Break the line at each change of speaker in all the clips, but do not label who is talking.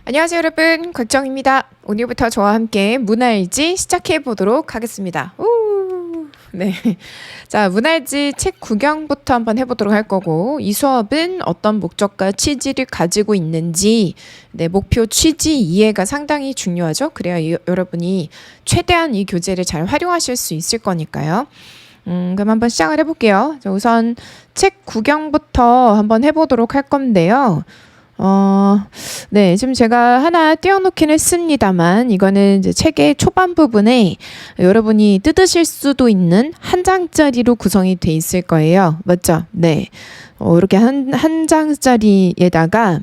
안녕하세요 여러분, 곽정입니다. 오늘부터 저와 함께 문알지 시작해 보도록 하겠습니다. 네. 자, 문알지 책 구경부터 한번 해보도록 할 거고, 이 수업은 어떤 목적과 취지를 가지고 있는지, 네, 목표 취지 이해가 상당히 중요하죠. 그래야 여러분이 최대한 이 교재를 잘 활용하실 수 있을 거니까요. 그럼 한번 시작을 해볼게요. 자, 우선 책 구경부터 한번 해보도록 할 건데요. 네, 지금 제가 하나 띄워놓긴 했습니다만, 이거는 이제 책의 초반 부분에 여러분이 뜯으실 수도 있는 한 장짜리로 구성이 돼 있을 거예요. 맞죠? 네. 이렇게 한 장짜리에다가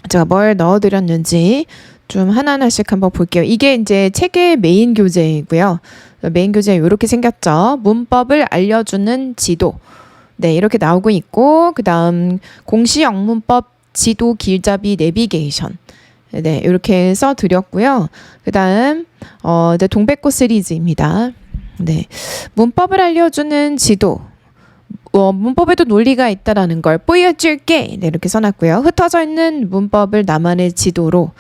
제가 뭘 넣어드렸는지 좀 하나하나씩 한번 볼게요. 이게 이제 책의 메인 교재이고요. 메인 교재 이렇게 생겼죠. 문법을 알려주는 지도. 네, 이렇게 나오고 있고, 그 다음 공시 영문법 지도 길잡이 내비게이션. 네, 이렇게 써드렸고요. 그 다음, 이제 동백꽃 시리즈입니다. 네. 문법을 알려주는 지도. 문법에도 논리가 있다라는 걸 보여줄게. 네, 이렇게 써놨고요. 흩어져 있는 문법을 나만의 지도로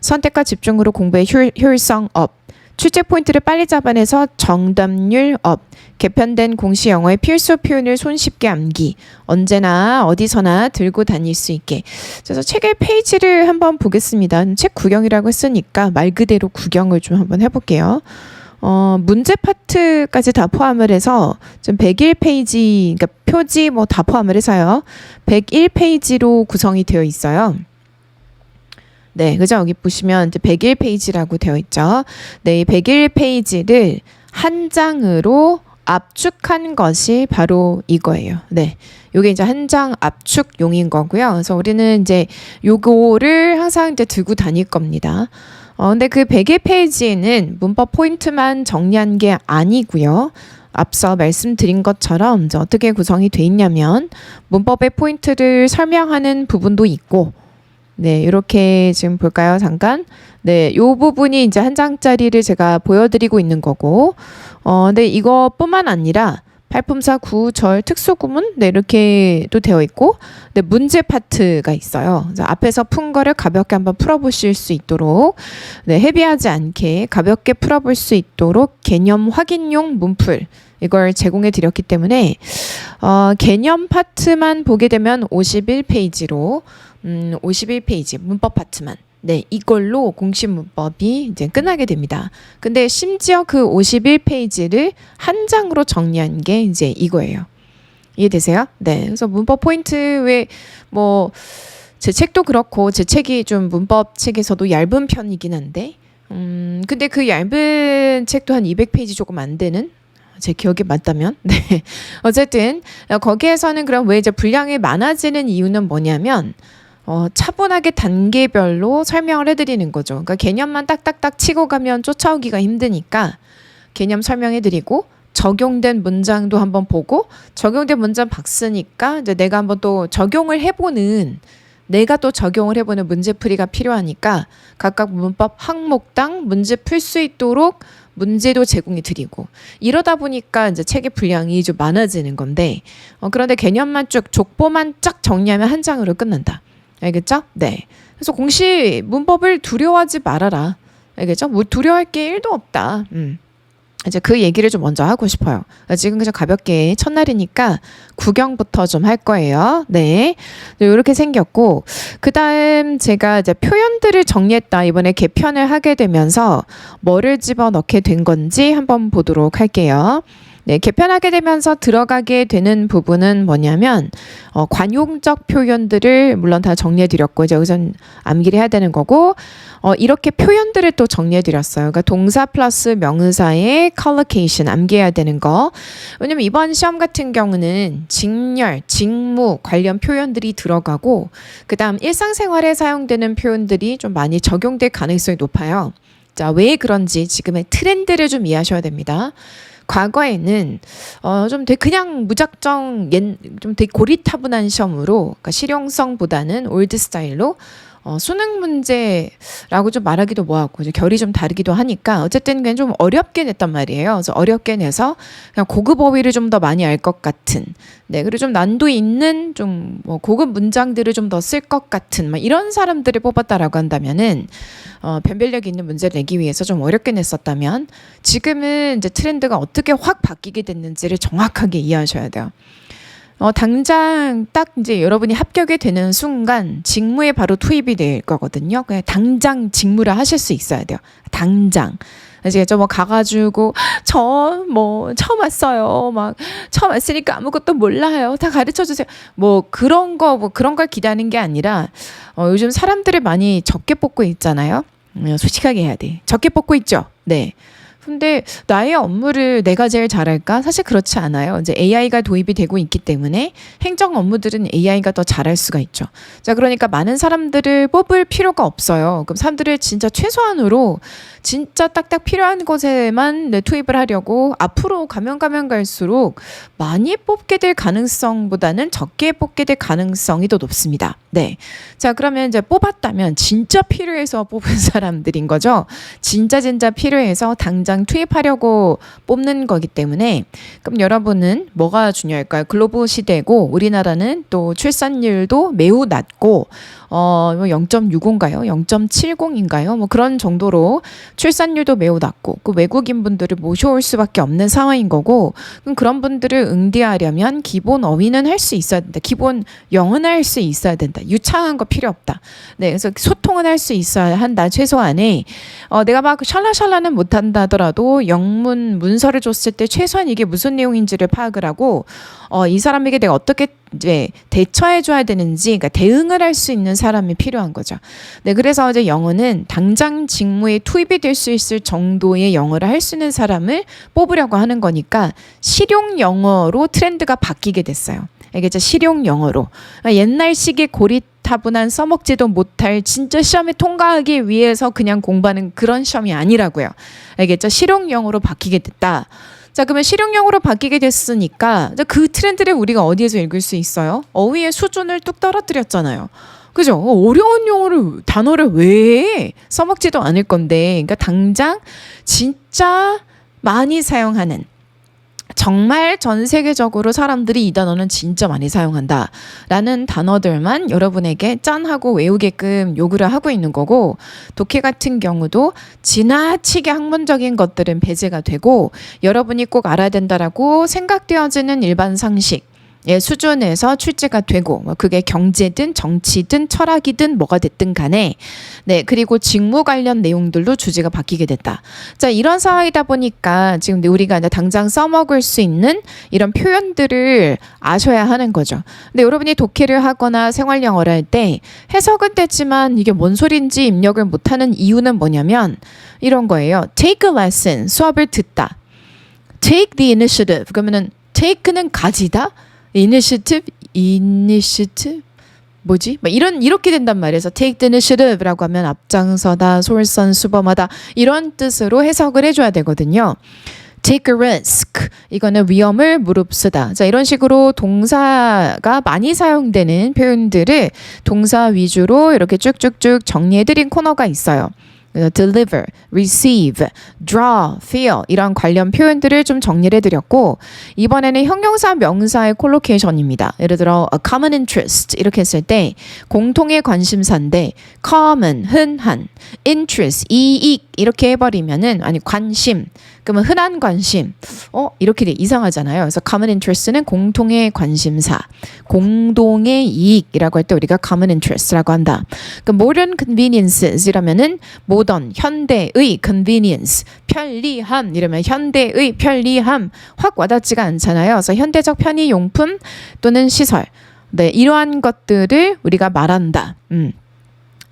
선택과 집중으로 공부의 효율성 업. 출제 포인트를 빨리 잡아내서 정답률 업. 개편된 공시 영어의 필수 표현을 손쉽게 암기. 언제나 어디서나 들고 다닐 수 있게. 그래서 책의 페이지를 한번 보겠습니다. 책 구경이라고 했으니까 말 그대로 구경을 좀 한번 해볼게요. 문제 파트까지 다 포함을 해서 좀 101페이지, 그러니까 표지 뭐 다 포함을 해서요. 101페이지로 구성이 되어 있어요. 네, 그죠? 여기 보시면 이제 101페이지라고 되어 있죠. 네, 이 101페이지를 한 장으로 압축한 것이 바로 이거예요. 네. 요게 이제 한 장 압축용인 거고요. 그래서 우리는 이제 요거를 항상 이제 들고 다닐 겁니다. 근데 그 101페이지에는 문법 포인트만 정리한 게 아니고요. 앞서 말씀드린 것처럼 이제 어떻게 구성이 돼 있냐면 문법의 포인트를 설명하는 부분도 있고, 네, 이렇게 지금 볼까요? 잠깐. 네, 요 부분이 이제 한 장짜리를 제가 보여드리고 있는 거고, 근데 이것뿐만 아니라 팔품사 구절 특수구문, 네, 이렇게 또 되어 있고, 네, 문제 파트가 있어요. 그래서 앞에서 푼 거를 가볍게 한번 풀어보실 수 있도록, 네, 헤비하지 않게 가볍게 풀어볼 수 있도록 개념 확인용 문풀, 이걸 제공해 드렸기 때문에, 개념 파트만 보게 되면 51페이지로, 51페이지 문법 파트만, 네, 이걸로 공식 문법이 이제 끝나게 됩니다. 근데 심지어 그 51페이지를 한 장으로 정리한 게 이제 이거예요. 이해되세요? 네. 그래서 문법 포인트 왜 뭐 제 책도 그렇고, 제 책이 좀 문법 책에서도 얇은 편이긴 한데, 근데 그 얇은 책도 한 200페이지 조금 안 되는, 제 기억이 맞다면, 네. 어쨌든 거기에서는 그럼 왜 이제 분량이 많아지는 이유는 뭐냐면, 차분하게 단계별로 설명을 해드리는 거죠. 그러니까 개념만 딱딱딱 치고 가면 쫓아오기가 힘드니까 개념 설명해드리고, 적용된 문장도 한번 보고, 적용된 문장 봤으니까 이제 내가 한번 또 적용을 해보는, 내가 또 적용을 해보는 문제풀이가 필요하니까 각각 문법 항목당 문제 풀 수 있도록 문제도 제공해 드리고, 이러다 보니까 이제 책의 분량이 좀 많아지는 건데, 그런데 개념만 쭉 족보만 쫙 정리하면 한 장으로 끝난다. 알겠죠? 네. 그래서 공시 문법을 두려워하지 말아라. 알겠죠? 뭐 두려워할 게 1도 없다. 이제 그 얘기를 좀 먼저 하고 싶어요. 지금 그냥 가볍게 첫날이니까 구경부터 좀 할 거예요. 네. 이렇게 생겼고, 그 다음 제가 이제 표현들을 정리했다. 이번에 개편을 하게 되면서 뭐를 집어넣게 된 건지 한번 보도록 할게요. 네, 개편하게 되면서 들어가게 되는 부분은 뭐냐면, 관용적 표현들을 물론 다 정리해드렸고, 이제 여기선 암기를 해야 되는 거고, 이렇게 표현들을 또 정리해드렸어요. 그러니까 동사 플러스 명사의 collocation, 암기해야 되는 거. 왜냐면 이번 시험 같은 경우는 직렬, 직무 관련 표현들이 들어가고, 그 다음 일상생활에 사용되는 표현들이 좀 많이 적용될 가능성이 높아요. 자, 왜 그런지 지금의 트렌드를 좀 이해하셔야 됩니다. 과거에는 좀 되게 그냥 무작정 좀 되게 고리타분한 시험으로, 그러니까 실용성보다는 올드 스타일로 수능 문제라고 좀 말하기도 뭐하고 이제 결이 좀 다르기도 하니까 어쨌든 그냥 좀 어렵게 냈단 말이에요. 그래서 어렵게 내서 그냥 고급 어휘를 좀 더 많이 알 것 같은, 네, 그리고 좀 난도 있는 좀 뭐 고급 문장들을 좀 더 쓸 것 같은 막 이런 사람들을 뽑았다라고 한다면은 변별력 있는 문제를 내기 위해서 좀 어렵게 냈었다면 지금은 이제 트렌드가 어떻게 확 바뀌게 됐는지를 정확하게 이해하셔야 돼요. 당장 딱 이제 여러분이 합격이 되는 순간 직무에 바로 투입이 될 거거든요. 그냥 당장 직무를 하실 수 있어야 돼요. 당장. 아시겠죠? 뭐 가가지고 저 뭐 처음 왔어요. 막 처음 왔으니까 아무것도 몰라요. 다 가르쳐 주세요. 뭐 그런 걸 기대하는 게 아니라 요즘 사람들을 많이 적게 뽑고 있잖아요. 솔직하게 해야 돼. 적게 뽑고 있죠. 네. 근데 나의 업무를 내가 제일 잘할까? 사실 그렇지 않아요. 이제 AI가 도입이 되고 있기 때문에 행정 업무들은 AI가 더 잘할 수가 있죠. 자, 그러니까 많은 사람들을 뽑을 필요가 없어요. 그럼 사람들을 진짜 최소한으로 진짜 딱딱 필요한 곳에만 투입을 하려고 앞으로 가면 갈수록 많이 뽑게 될 가능성보다는 적게 뽑게 될 가능성이 더 높습니다. 네. 자, 그러면 이제 뽑았다면 진짜 필요해서 뽑은 사람들인 거죠. 진짜 필요해서 당장 투입하려고 뽑는 거기 때문에 그럼 여러분은 뭐가 중요할까요? 글로벌 시대고 우리나라는 또 출산율도 매우 낮고 0.65인가요? 0.70인가요? 뭐 그런 정도로 출산율도 매우 낮고 그 외국인 분들을 모셔올 수밖에 없는 상황인 거고 그럼 그런 분들을 응대하려면 기본 어휘는 할 수 있어야 된다. 기본 영어는 할 수 있어야 된다. 유창한 거 필요 없다. 네, 그래서 소통은 할 수 있어야 한다. 최소한에 내가 막 샬라샬라는 못한다 하더라도 영문 문서를 줬을 때 최소한 이게 무슨 내용인지를 파악을 하고 이 사람에게 내가 어떻게 이제 대처해 줘야 되는지, 그러니까 대응을 할 수 있는 사람이 필요한 거죠. 네, 그래서 이제 영어는 당장 직무에 투입이 될 수 있을 정도의 영어를 할 수 있는 사람을 뽑으려고 하는 거니까 실용 영어로 트렌드가 바뀌게 됐어요. 알겠죠? 실용 영어로. 옛날식의 고리타분한 써먹지도 못할 진짜 시험에 통과하기 위해서 그냥 공부하는 그런 시험이 아니라고요. 알겠죠? 실용 영어로 바뀌게 됐다. 자, 그러면 실용영어로 바뀌게 됐으니까 그 트렌드를 우리가 어디에서 읽을 수 있어요? 어휘의 수준을 뚝 떨어뜨렸잖아요. 그죠? 어려운 용어를 단어를 왜 써먹지도 않을 건데, 그러니까 당장 진짜 많이 사용하는 정말 전 세계적으로 사람들이 이 단어는 진짜 많이 사용한다 라는 단어들만 여러분에게 짠 하고 외우게끔 요구를 하고 있는 거고 독해 같은 경우도 지나치게 학문적인 것들은 배제가 되고 여러분이 꼭 알아야 된다라고 생각되어지는 일반 상식 수준에서 출제가 되고 그게 경제든 정치든 철학이든 뭐가 됐든 간에 네, 그리고 직무 관련 내용들도 주제가 바뀌게 됐다. 자, 이런 상황이다 보니까 지금 우리가 이제 당장 써먹을 수 있는 이런 표현들을 아셔야 하는 거죠. 근데 여러분이 독해를 하거나 생활 영어를 할 때 해석은 됐지만 이게 뭔 소리인지 입력을 못하는 이유는 뭐냐면 이런 거예요. Take a lesson, 수업을 듣다. Take the initiative, 그러면은 take는 가지다. initiative 뭐지? 이렇게 된단 말이에요. 그래서 take the initiative라고 하면 앞장서다, 솔선수범하다 이런 뜻으로 해석을 해줘야 되거든요. take a risk 이거는 위험을 무릅쓰다. 자, 이런 식으로 동사가 많이 사용되는 표현들을 동사 위주로 이렇게 쭉쭉쭉 정리해드린 코너가 있어요. deliver, receive, draw, feel 이런 관련 표현들을 좀 정리를 해드렸고 이번에는 형용사 명사의 콜로케이션입니다. 예를 들어 a common interest 이렇게 했을 때 공통의 관심사인데 common, 흔한, interest, 이익 이렇게 해버리면은 아니 관심 그러면 흔한 관심 이렇게 돼 이상하잖아요. 그래서 common interest는 공통의 관심사 공동의 이익이라고 할 때 우리가 common interest라고 한다. 그러니까 modern conveniences이라면은 modern 현대의 convenience 편리함 이러면 현대의 편리함 확 와닿지가 않잖아요. 그래서 현대적 편의용품 또는 시설 네, 이러한 것들을 우리가 말한다.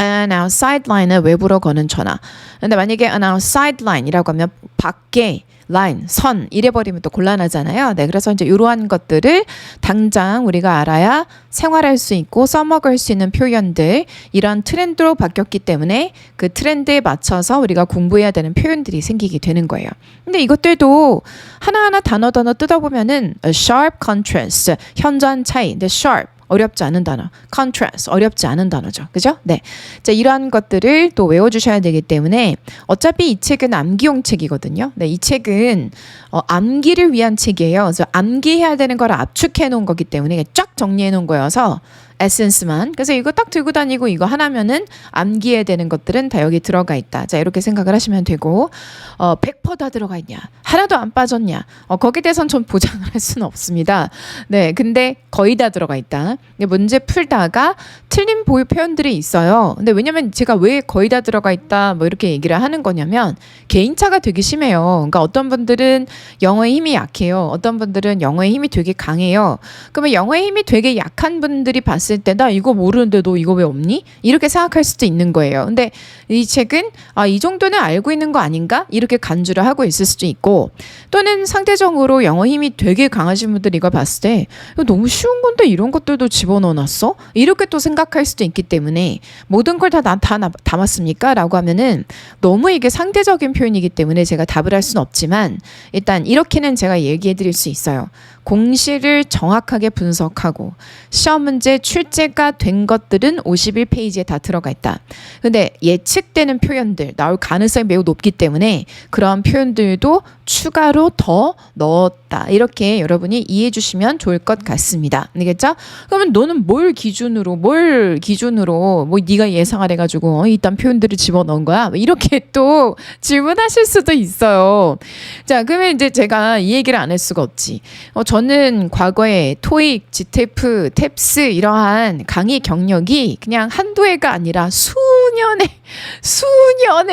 An outside line을 외부로 거는 전화. 근데 만약에 an outside line이라고 하면 밖에 line, 선 이래버리면 또 곤란하잖아요. 네, 그래서 이제 이러한 것들을 당장 우리가 알아야 생활할 수 있고 써먹을 수 있는 표현들 이런 트렌드로 바뀌었기 때문에 그 트렌드에 맞춰서 우리가 공부해야 되는 표현들이 생기게 되는 거예요. 근데 이것들도 하나하나 단어 뜯어보면은 a sharp contrast, 현저한 차이. 근데 sharp 어렵지 않은 단어. contrast 어렵지 않은 단어죠. 그죠? 네. 자, 이러한 것들을 또 외워주셔야 되기 때문에 어차피 이 책은 암기용 책이거든요. 네, 이 책은 암기를 위한 책이에요. 그래서 암기해야 되는 걸 압축해 놓은 거기 때문에 쫙 정리해 놓은 거여서 에센스만. 그래서 이거 딱 들고 다니고 이거 하나면은 암기해야 되는 것들은 다 여기 들어가 있다. 자, 이렇게 생각을 하시면 되고 100%다 들어가 있냐? 하나도 안 빠졌냐? 거기에 대해서는 좀 보장을 할 수는 없습니다. 네, 근데 거의 다 들어가 있다. 문제 풀다가 틀린 표현들이 있어요. 근데 왜냐면 제가 왜 거의 다 들어가 있다 뭐 이렇게 얘기를 하는 거냐면 개인차가 되게 심해요. 그러니까 어떤 분들은 영어의 힘이 약해요. 어떤 분들은 영어의 힘이 되게 강해요. 그러면 영어의 힘이 되게 약한 분들이 봤을 때 나 이거 모르는데 너 이거 왜 없니? 이렇게 생각할 수도 있는 거예요. 근데 이 책은 이 정도는 알고 있는 거 아닌가? 이렇게 간주를 하고 있을 수도 있고, 또는 상대적으로 영어 힘이 되게 강하신 분들 이걸 봤을 때 이거 너무 쉬운 건데 이런 것들도 집어넣어놨어? 이렇게 또 생각할 수도 있기 때문에 모든 걸 다 담았습니까? 라고 하면은 너무 이게 상대적인 표현이기 때문에 제가 답을 할 수는 없지만 일단 이렇게는 제가 얘기해 드릴 수 있어요. 공시를 정확하게 분석하고 시험 문제 출제가 된 것들은 51페이지에 다 들어가 있다. 근데 예측되는 표현들 나올 가능성이 매우 높기 때문에 그런 표현들도 추가로 더 넣었다. 이렇게 여러분이 이해해 주시면 좋을 것 같습니다. 알겠죠? 그러면 너는 뭘 기준으로 뭐 네가 예상을 해가지고 이딴 표현들을 집어넣은 거야? 이렇게 또 질문하실 수도 있어요. 자, 그러면 이제 제가 이 얘기를 안 할 수가 없지. 저는 과거에 토익, 지테프, 탭스 이러한 강의 경력이 그냥 한두 해가 아니라 수년의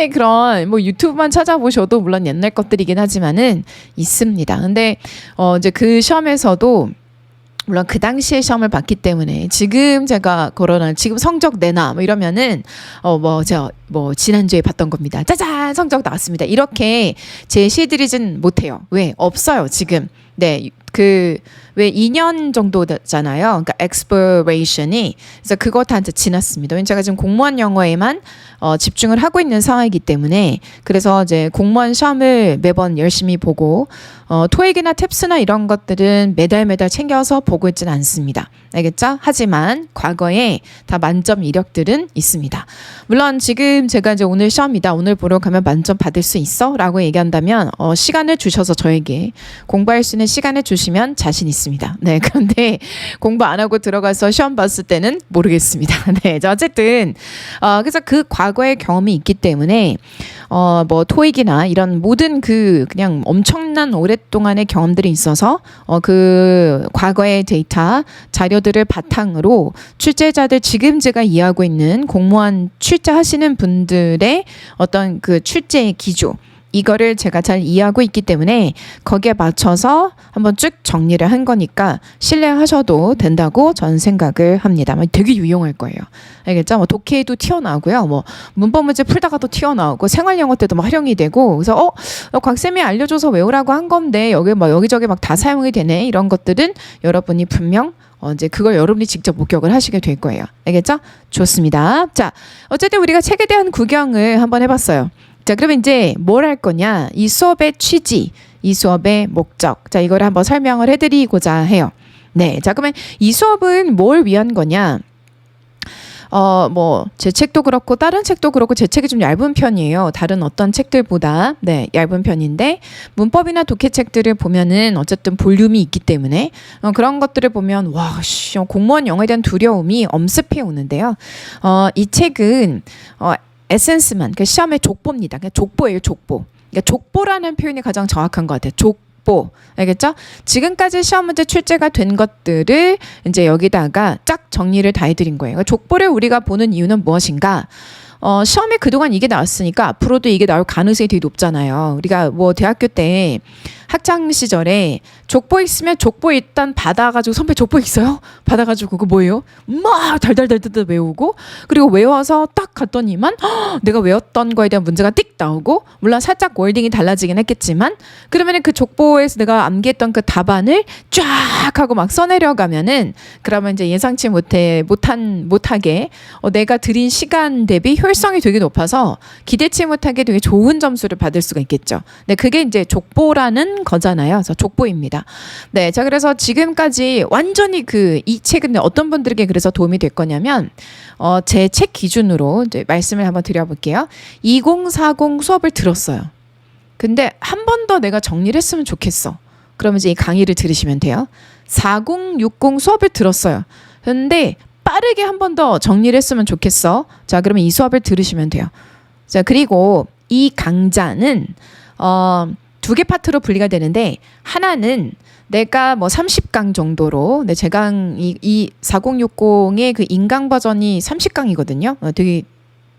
그런 뭐 유튜브만 찾아보셔도 물론 옛날 것들이긴 하지만은 있습니다. 근데 이제 그 시험에서도 물론 그 당시에 시험을 봤기 때문에 지금 제가 지금 성적 내놔 뭐 이러면은 지난주에 봤던 겁니다. 짜잔 성적 나왔습니다. 이렇게 제시드리진 못해요. 왜? 없어요 지금. 네, 왜 2년 정도잖아요. 그러니까 expiration이. 그래서 그거 다 이제 지났습니다. 왜냐면 제가 지금 공무원 영어에만 집중을 하고 있는 상황이기 때문에 그래서 이제 공무원 시험을 매번 열심히 보고 토익이나 탭스나 이런 것들은 매달 챙겨서 보고 있지는 않습니다. 알겠죠? 하지만 과거에 다 만점 이력들은 있습니다. 물론 지금 제가 이제 오늘 시험이다. 오늘 보러 가면 만점 받을 수 있어? 라고 얘기한다면 시간을 주셔서 저에게 공부할 수 있는 시간을 주시면 자신 있습니다. 네, 그런데 공부 안 하고 들어가서 시험 봤을 때는 모르겠습니다. 네, 어쨌든 그래서 그 과거의 경험이 있기 때문에 뭐 토익이나 이런 모든 그냥 엄청난 오랫동안의 경험들이 있어서 그 과거의 데이터 자료들을 바탕으로 출제자들 지금 제가 이해하고 있는 공무원 출제하시는 분들의 어떤 그 출제의 기조 이거를 제가 잘 이해하고 있기 때문에 거기에 맞춰서 한번 쭉 정리를 한 거니까 신뢰하셔도 된다고 저는 생각을 합니다. 되게 유용할 거예요. 알겠죠? 뭐 독해에도 튀어나오고요. 뭐 문법 문제 풀다가도 튀어나오고 생활 영어 때도 막 활용이 되고 그래서 곽쌤이 알려줘서 외우라고 한 건데 여기저기 막 다 사용이 되네. 이런 것들은 여러분이 분명 이제 그걸 여러분이 직접 목격을 하시게 될 거예요. 알겠죠? 좋습니다. 자, 어쨌든 우리가 책에 대한 구경을 한번 해봤어요. 자, 그러면 이제 뭘 할 거냐? 이 수업의 취지, 이 수업의 목적. 자, 이걸 한번 설명을 해드리고자 해요. 네, 자, 그러면 이 수업은 뭘 위한 거냐? 제 책도 그렇고 다른 책도 그렇고 제 책이 좀 얇은 편이에요. 다른 어떤 책들보다 네, 얇은 편인데 문법이나 독해 책들을 보면은 어쨌든 볼륨이 있기 때문에 그런 것들을 보면 와, 공무원 영어에 대한 두려움이 엄습해 오는데요. 이 책은 에센스만 그 시험의 족보입니다. 그냥 족보예요, 족보. 그러니까 족보라는 표현이 가장 정확한 것 같아요. 족보. 알겠죠? 지금까지 시험 문제 출제가 된 것들을 이제 여기다가 쫙 정리를 다 해드린 거예요. 그러니까 족보를 우리가 보는 이유는 무엇인가? 시험에 그동안 이게 나왔으니까 앞으로도 이게 나올 가능성이 되게 높잖아요. 우리가 뭐 대학교 때 학창 시절에 족보 있으면 족보 일단 받아가지고 선배 족보 있어요? 받아가지고 그거 뭐예요? 막 달달달달 외우고 그리고 외워서 딱 갔더니만 내가 외웠던 거에 대한 문제가 띡 나오고 물론 살짝 월딩이 달라지긴 했겠지만 그러면은 그 족보에서 내가 암기했던 그 답안을 쫙 하고 막 써내려가면은 그러면 이제 예상치 못하게 내가 들인 시간 대비 효율성이 되게 높아서 기대치 못하게 되게 좋은 점수를 받을 수가 있겠죠. 네, 그게 이제 족보라는 한 거잖아요. 그래서 족보입니다. 네, 자 그래서 지금까지 완전히 이 책은 어떤 분들에게 그래서 도움이 될 거냐면 제 책 기준으로 이제 말씀을 한번 드려볼게요. 2040 수업을 들었어요. 근데 한 번 더 내가 정리를 했으면 좋겠어. 그러면 이제 이 강의를 들으시면 돼요. 4060 수업을 들었어요. 근데 빠르게 한 번 더 정리를 했으면 좋겠어. 자, 그러면 이 수업을 들으시면 돼요. 자, 그리고 이 강좌는 2개 파트로 분리가 되는데 하나는 내가 뭐 30강 정도로 제 강 이 4060의 그 인강 버전이 30강이거든요. 되게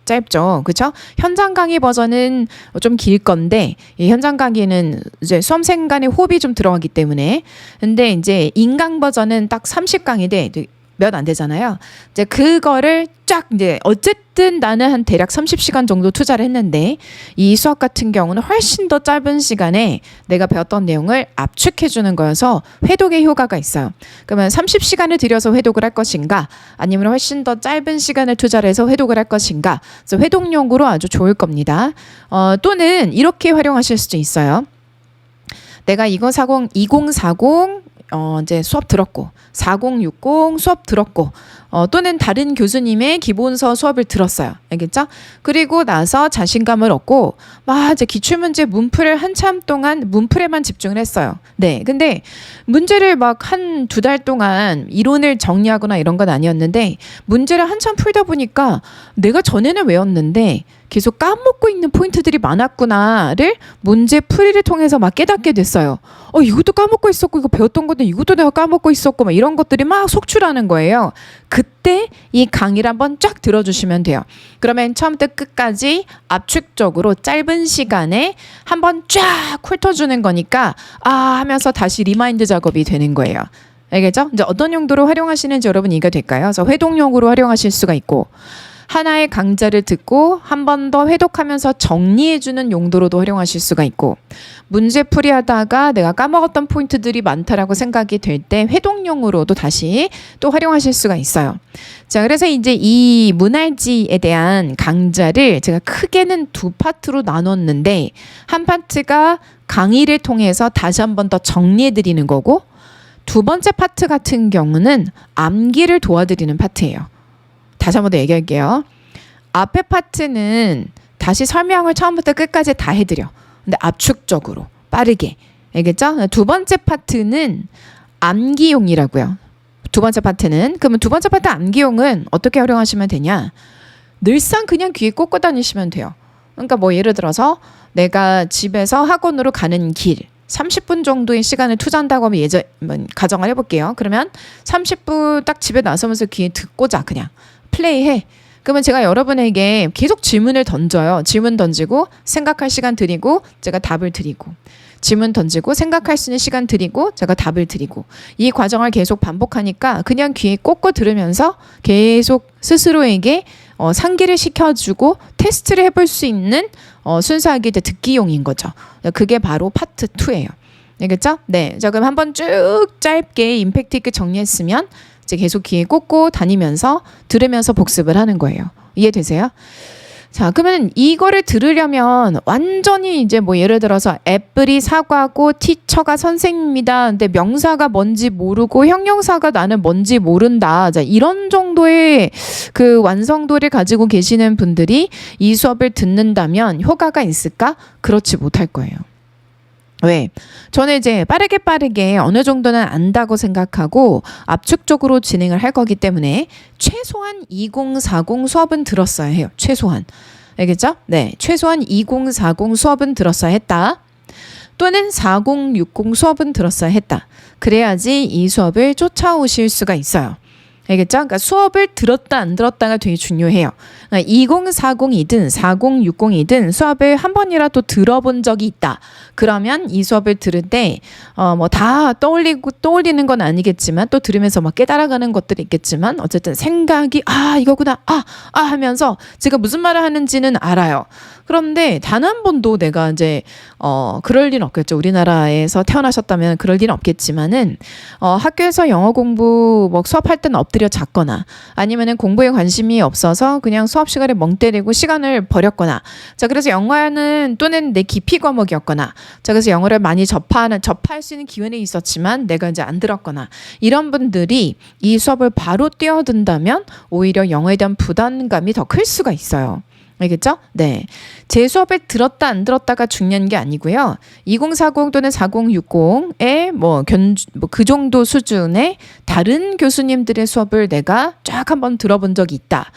짧죠. 그렇죠? 현장 강의 버전은 좀 길 건데 이 현장 강의는 이제 수험생 간의 호흡이 좀 들어가기 때문에 근데 이제 인강 버전은 딱 30강인데 몇 안 되잖아요. 이제 그거를 쫙 이제 어쨌든 나는 한 대략 30시간 정도 투자를 했는데 이 수업 같은 경우는 훨씬 더 짧은 시간에 내가 배웠던 내용을 압축해 주는 거여서 회독의 효과가 있어요. 그러면 30시간을 들여서 회독을 할 것인가 아니면 훨씬 더 짧은 시간을 투자를 해서 회독을 할 것인가 그래서 회독용으로 아주 좋을 겁니다. 또는 이렇게 활용하실 수도 있어요. 내가 2040 이제 수업 들었고 4060 수업 들었고 또는 다른 교수님의 기본서 수업을 들었어요. 알겠죠? 그리고 나서 자신감을 얻고 막 이제 기출문제 문풀을 한참 동안 문풀에만 집중을 했어요. 네. 근데 문제를 막 한 2달 동안 이론을 정리하거나 이런 건 아니었는데 문제를 한참 풀다 보니까 내가 전에는 외웠는데 계속 까먹고 있는 포인트들이 많았구나를 문제 풀이를 통해서 막 깨닫게 됐어요. 이것도 까먹고 있었고 이거 배웠던 건데 이것도 내가 까먹고 있었고 막 이런 것들이 막 속출하는 거예요. 그때 이 강의를 한번 쫙 들어주시면 돼요. 그러면 처음부터 끝까지 압축적으로 짧은 시간에 한번 쫙 훑어주는 거니까 하면서 다시 리마인드 작업이 되는 거예요. 알겠죠? 이제 어떤 용도로 활용하시는지 여러분 이해가 될까요? 그래서 회독용으로 활용하실 수가 있고 하나의 강좌를 듣고 한 번 더 회독하면서 정리해주는 용도로도 활용하실 수가 있고 문제풀이 하다가 내가 까먹었던 포인트들이 많다라고 생각이 될 때 회독용으로도 다시 또 활용하실 수가 있어요. 자, 그래서 이제 이 문할지에 대한 강좌를 제가 크게는 2파트로 나눴는데 한 파트가 강의를 통해서 다시 한 번 더 정리해드리는 거고 2번째 파트 같은 경우는 암기를 도와드리는 파트예요. 다시 한 번 더 얘기할게요. 앞에 파트는 다시 설명을 처음부터 끝까지 다 해드려. 근데 압축적으로 빠르게. 알겠죠? 2번째 파트는 암기용이라고요. 2번째 파트는. 그러면 2번째 파트 암기용은 어떻게 활용하시면 되냐? 늘상 그냥 귀에 꽂고 다니시면 돼요. 그러니까 뭐 예를 들어서 내가 집에서 학원으로 가는 길 30분 정도의 시간을 투자한다고 하면 가정을 해볼게요. 그러면 30분 딱 집에 나서면서 귀에 듣고자 그냥 플레이해. 그러면 제가 여러분에게 계속 질문을 던져요. 질문 던지고 생각할 시간 드리고 제가 답을 드리고 질문 던지고 생각할 수 있는 시간 드리고 제가 답을 드리고 이 과정을 계속 반복하니까 그냥 귀에 꽂고 들으면서 계속 스스로에게 상기를 시켜주고 테스트를 해볼 수 있는 순수하게 듣기용인 거죠. 그게 바로 파트 2예요. 알겠죠? 네. 자, 그럼 한번 쭉 짧게 임팩트 있게 정리했으면 이제 계속 귀에 꽂고 다니면서 들으면서 복습을 하는 거예요. 이해되세요? 자, 그러면 이거를 들으려면 완전히 이제 뭐 예를 들어서 애플이 사과고 티처가 선생님이다. 근데 명사가 뭔지 모르고 형용사가 나는 뭔지 모른다. 자, 이런 정도의 그 완성도를 가지고 계시는 분들이 이 수업을 듣는다면 효과가 있을까? 그렇지 못할 거예요. 왜? 저는 이제 빠르게 어느 정도는 안다고 생각하고 압축적으로 진행을 할 거기 때문에 최소한 2040 수업은 들었어야 해요. 최소한. 알겠죠? 네. 최소한 2040 수업은 들었어야 했다. 또는 4060 수업은 들었어야 했다. 그래야지 이 수업을 쫓아오실 수가 있어요. 알겠죠? 그러니까 수업을 들었다 안 들었다가 되게 중요해요. 그러니까 2040이든 4060이든 수업을 한 번이라도 들어본 적이 있다. 그러면 이 수업을 들을 때 뭐 다 떠올리는 건 아니겠지만 또 들으면서 막 깨달아가는 것들이 있겠지만 어쨌든 생각이 이거구나 하면서 제가 무슨 말을 하는지는 알아요. 그런데 단 한 번도 내가 이제 그럴 리는 없겠죠. 우리나라에서 태어나셨다면 그럴 리는 없겠지만은 학교에서 영어 공부 뭐 수업할 때는 엎드려 잤거나 아니면은 공부에 관심이 없어서 그냥 수업 시간에 멍 때리고 시간을 버렸거나 자 그래서 영어는 또는 내 기피 과목이었거나 자 그래서 영어를 많이 접할 수 있는 기회는 있었지만 내가 이제 안 들었거나 이런 분들이 이 수업을 바로 뛰어든다면 오히려 영어에 대한 부담감이 더 클 수가 있어요. 알겠죠? 네. 제 수업에 들었다 안 들었다가 중요한 게 아니고요. 2040 또는 4060의 그 정도 수준의 다른 교수님들의 수업을 내가 쫙 한번 들어본 적이 있다.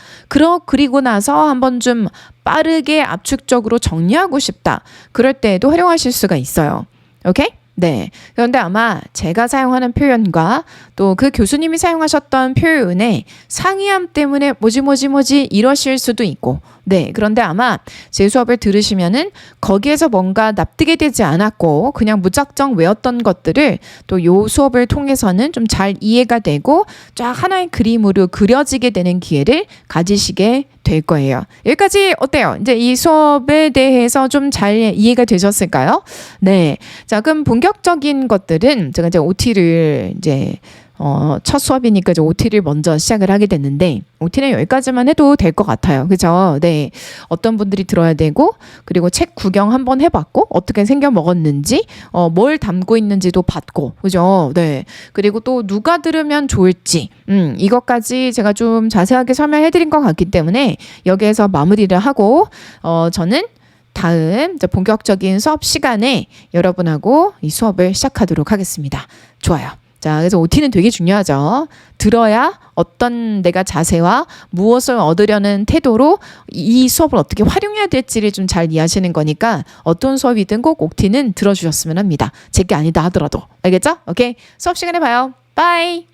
그리고 나서 한번 좀 빠르게 압축적으로 정리하고 싶다. 그럴 때에도 활용하실 수가 있어요. 오케이? 네. 그런데 아마 제가 사용하는 표현과 또 그 교수님이 사용하셨던 표현의 상이함 때문에 뭐지 이러실 수도 있고 네. 그런데 아마 제 수업을 들으시면은 거기에서 뭔가 납득이 되지 않았고 그냥 무작정 외웠던 것들을 또 요 수업을 통해서는 좀 잘 이해가 되고 쫙 하나의 그림으로 그려지게 되는 기회를 가지시게 될 거예요. 여기까지 어때요? 이제 이 수업에 대해서 좀 잘 이해가 되셨을까요? 네. 자, 그럼 본격적인 것들은 제가 이제 OT를 이제 첫 수업이니까 이제 OT를 먼저 시작을 하게 됐는데 OT는 여기까지만 해도 될 것 같아요. 그죠? 네. 어떤 분들이 들어야 되고 그리고 책 구경 한번 해봤고 어떻게 생겨 먹었는지 뭘 담고 있는지도 봤고 그죠? 네. 그리고 또 누가 들으면 좋을지 이것까지 제가 좀 자세하게 설명해드린 것 같기 때문에 여기에서 마무리를 하고 저는 다음 본격적인 수업 시간에 여러분하고 이 수업을 시작하도록 하겠습니다. 좋아요. 자, 그래서 OT는 되게 중요하죠. 들어야 어떤 내가 자세와 무엇을 얻으려는 태도로 이 수업을 어떻게 활용해야 될지를 좀 잘 이해하시는 거니까 어떤 수업이든 꼭 OT는 들어주셨으면 합니다. 제게 아니다 하더라도. 알겠죠? 오케이. 수업 시간에 봐요. 바이.